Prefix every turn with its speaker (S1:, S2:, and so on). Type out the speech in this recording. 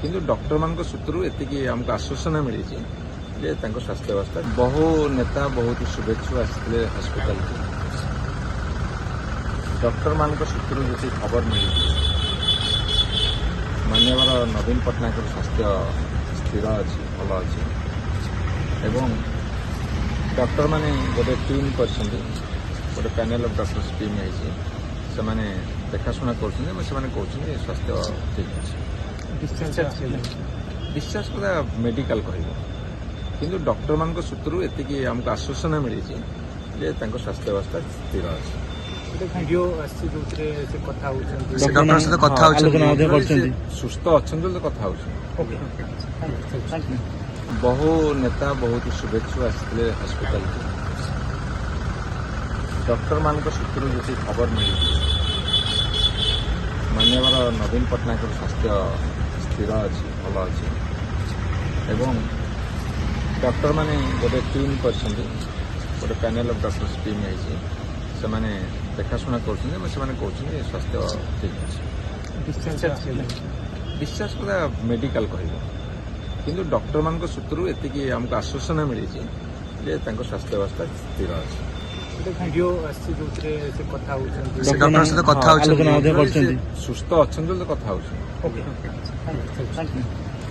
S1: किंतु डॉक्टर मान सूत्रु एति आमको आश्वासन मिली जे स्वास्थ्य अवस्था बहु नेता बहुत शुभेच्छु आसते हस्पिटाल को डॉक्टर मान सूत्रु जी खबर मिली माननीय नवीन पट्टनायक स्वास्थ्य स्थिर अच्छी भल अच्छी एवं डॉक्टर माने गोटे टीम कर गोटे पैनल ऑफ डॉक्टर्स टीम है से माने देखाशुना कर स्वास्थ्य ठीक अच्छे डिस्चार्ज पूरा मेडिकल कह किंतु डॉक्टर मान सूत्रु एति आमको आश्वासन मिली जे स्वास्थ्य अवस्था स्थिर अच्छी
S2: वीडियो
S1: सुस्थ अच्छा कथा बहु नेता बहुत शुभेच्छु आसते हस्पिटाल को डॉक्टर मान सूत्रु जी खबर मिली माननीय नवीन पट्टनायक स्वास्थ्य स्थिर अच्छी भल अच्छी एवं डॉक्टर माने गोटे टीम कर गोटे पैनल ऑफ डॉक्टर्स टीम है से माने देखाशुना कर स्वास्थ्य ठीक अच्छे डिस्चार्ज पूरा मेडिकल कह किंतु डॉक्टर मान सूत्रु एति आमको आश्वासन मिली जे स्वास्थ्य अवस्था स्थिर अच्छी
S2: वीडियो
S1: सुस्थ अच्छा कथा